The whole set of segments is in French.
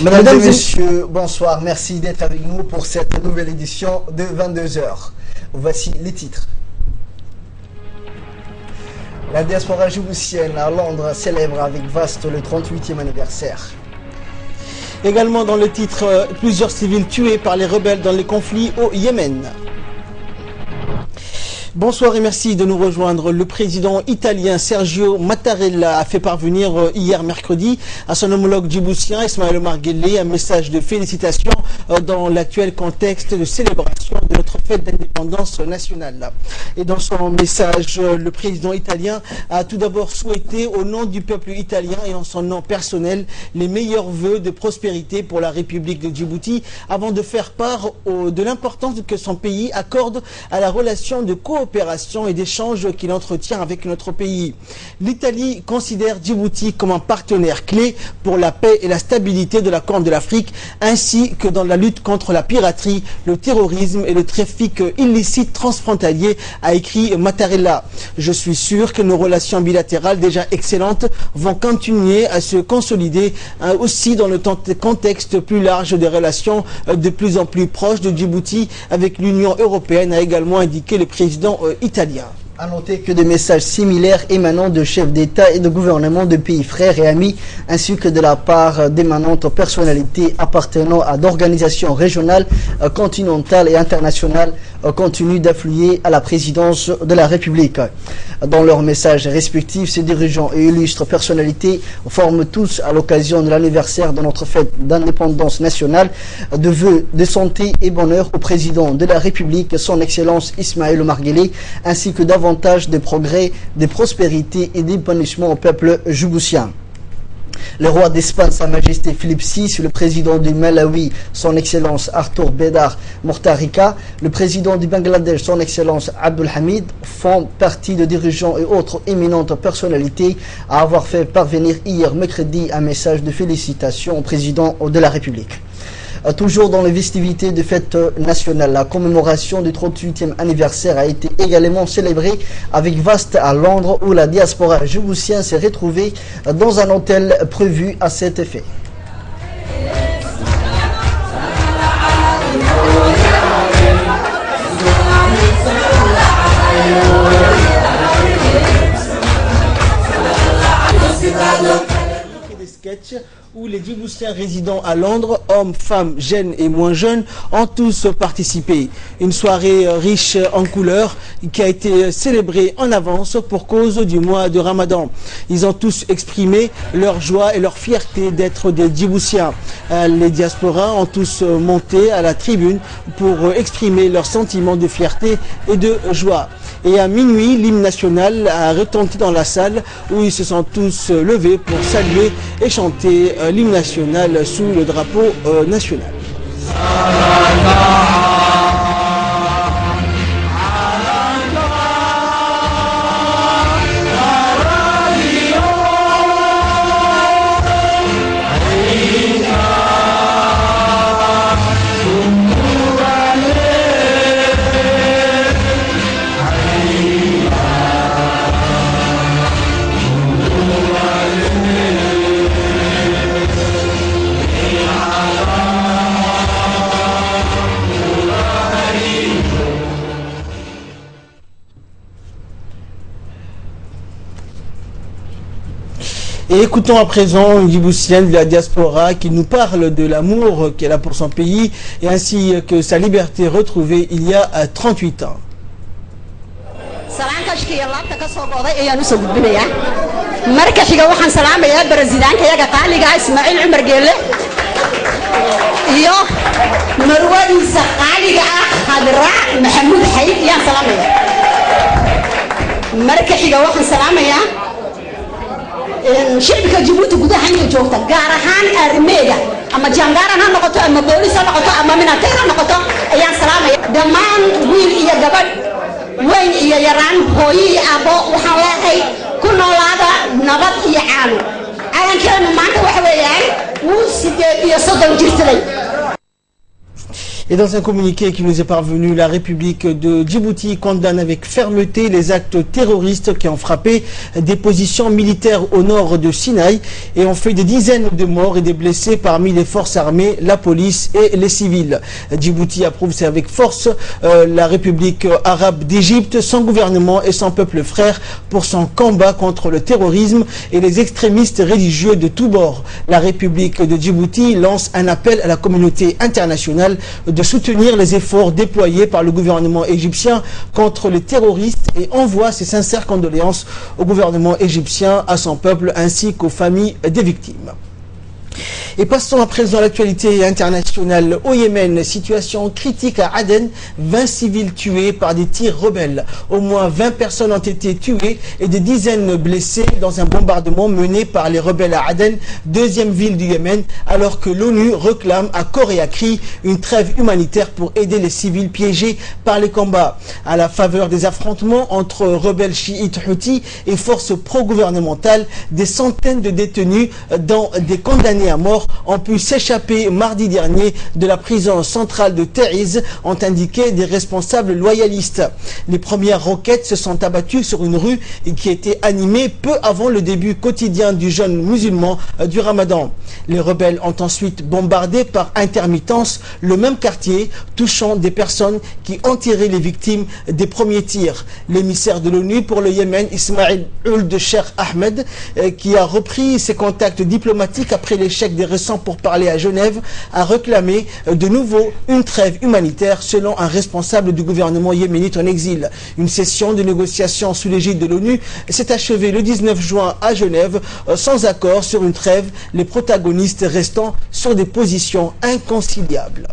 Mesdames et messieurs, bonsoir. Merci d'être avec nous pour cette nouvelle édition de 22h. Voici les titres. La diaspora djiboutienne à Londres célèbre avec vaste le 38e anniversaire. Également dans le titre, plusieurs civils tués par les rebelles dans les conflits au Yémen. Bonsoir et merci de nous rejoindre. Le président italien Sergio Mattarella a fait parvenir hier mercredi à son homologue djiboutien Ismaël Omar Guelleh un message de félicitations dans l'actuel contexte de célébration de notre fête d'indépendance nationale. Et dans son message, le président italien a tout d'abord souhaité au nom du peuple italien et en son nom personnel les meilleurs vœux de prospérité pour la République de Djibouti avant de faire part de l'importance que son pays accorde à la relation de coopération et d'échanges qu'il entretient avec notre pays. L'Italie considère Djibouti comme un partenaire clé pour la paix et la stabilité de la Corne de l'Afrique, ainsi que dans la lutte contre la piraterie, le terrorisme et le trafic illicite transfrontalier, a écrit Mattarella. Je suis sûr que nos relations bilatérales déjà excellentes vont continuer à se consolider aussi dans le contexte plus large des relations de plus en plus proches de Djibouti avec l'Union européenne, a également indiqué le président italien. A noter que des messages similaires émanant de chefs d'État et de gouvernement de pays frères et amis, ainsi que de la part d'émanantes personnalités appartenant à d'organisations régionales, continentales et internationales, continuent d'affluer à la présidence de la République. Dans leurs messages respectifs, ces dirigeants et illustres personnalités forment tous, à l'occasion de l'anniversaire de notre fête d'indépendance nationale, de vœux de santé et bonheur au président de la République, son Excellence Ismaël Omar Guelleh, ainsi que davantage de progrès, de prospérité et d'épanouissement au peuple djiboutien. Le roi d'Espagne, Sa Majesté Philippe VI, le président du Malawi, son Excellence Arthur Bédar Mutharika, le président du Bangladesh, son Excellence Abdul Hamid, font partie de dirigeants et autres éminentes personnalités à avoir fait parvenir hier mercredi un message de félicitations au président de la République. Toujours dans les festivités de fête nationale, la commémoration du 38e anniversaire a été également célébrée avec vaste à Londres, où la diaspora djiboutienne s'est retrouvée dans un hôtel prévu à cet effet. Où les Djiboutiens résidant à Londres, hommes, femmes, jeunes et moins jeunes, ont tous participé. Une soirée riche en couleurs qui a été célébrée en avance pour cause du mois de Ramadan. Ils ont tous exprimé leur joie et leur fierté d'être des Djiboutiens. Les diasporas ont tous monté à la tribune pour exprimer leur sentiment de fierté et de joie. Et à minuit, l'hymne national a retenti dans la salle où ils se sont tous levés pour saluer et chanter l'hymne national sous le drapeau national. Et écoutons à présent une Djiboutienne de la diaspora qui nous parle de l'amour qu'elle a pour son pays et ainsi que sa liberté retrouvée il y a 38 ans. شعبك جيبوتي gudaha inay joogta gaar ahaan armeega ama jangaran ha noqoto ama boolis ha noqoto ama minateer ha noqoto ayaan salaamay dhamaan wiil iyo gabadh weyn iyo yaraan hooyo iyo abo waxaan leeyahay ku noolaada nabad iyo caano calankeenu maanta waxa weeyaan wuu 8 iyo 30 jirsaday. Et dans un communiqué qui nous est parvenu, la République de Djibouti condamne avec fermeté les actes terroristes qui ont frappé des positions militaires au nord de Sinaï et ont fait des dizaines de morts et des blessés parmi les forces armées, la police et les civils. Djibouti approuve avec force la République arabe d'Égypte, son gouvernement et son peuple frère pour son combat contre le terrorisme et les extrémistes religieux de tous bords. La République de Djibouti lance un appel à la communauté internationale de soutenir les efforts déployés par le gouvernement égyptien contre les terroristes et envoie ses sincères condoléances au gouvernement égyptien, à son peuple ainsi qu'aux familles des victimes. Et passons à présent à l'actualité internationale. Au Yémen, situation critique à Aden, 20 civils tués par des tirs rebelles. Au moins 20 personnes ont été tuées et des dizaines blessées dans un bombardement mené par les rebelles à Aden, deuxième ville du Yémen, alors que l'ONU réclame à corps et à cri une trêve humanitaire pour aider les civils piégés par les combats. À la faveur des affrontements entre rebelles chiites Houthis et forces pro-gouvernementales, des centaines de détenus, dont des condamnés à mort, ont pu s'échapper mardi dernier de la prison centrale de Taïz, ont indiqué des responsables loyalistes. Les premières roquettes se sont abattues sur une rue qui était animée peu avant le début quotidien du jeûne musulman du Ramadan. Les rebelles ont ensuite bombardé par intermittence le même quartier, touchant des personnes qui ont tiré les victimes des premiers tirs. L'émissaire de l'ONU pour le Yémen, Ismail Ould Cheikh Ahmed, qui a repris ses contacts diplomatiques après l'échec des récents pourparlers à Genève, a réclamé de nouveau une trêve humanitaire selon un responsable du gouvernement yéménite en exil. Une session de négociation sous l'égide de l'ONU s'est achevée le 19 juin à Genève sans accord sur une trêve, les protagonistes restant sur des positions inconciliables.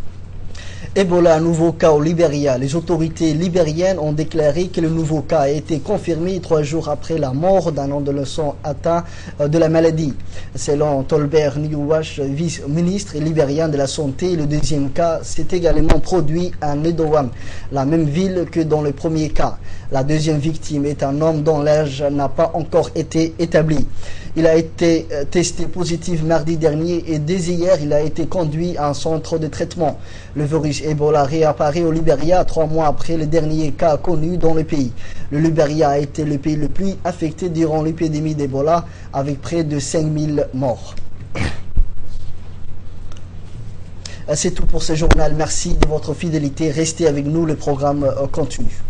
Ebola, un nouveau cas au Libéria. Les autorités libériennes ont déclaré que le nouveau cas a été confirmé 3 jours après la mort d'un adolescent atteint de la maladie. Selon Tolbert Niouache, vice-ministre libérien de la Santé, le deuxième cas s'est également produit à Nedouane, la même ville que dans le premier cas. La deuxième victime est un homme dont l'âge n'a pas encore été établi. Il a été testé positif mardi dernier et dès hier, il a été conduit à un centre de traitement. Le virus Ebola réapparaît au Libéria 3 mois après le dernier cas connu dans le pays. Le Libéria a été le pays le plus affecté durant l'épidémie d'Ebola avec près de 5000 morts. C'est tout pour ce journal. Merci de votre fidélité. Restez avec nous, le programme continue.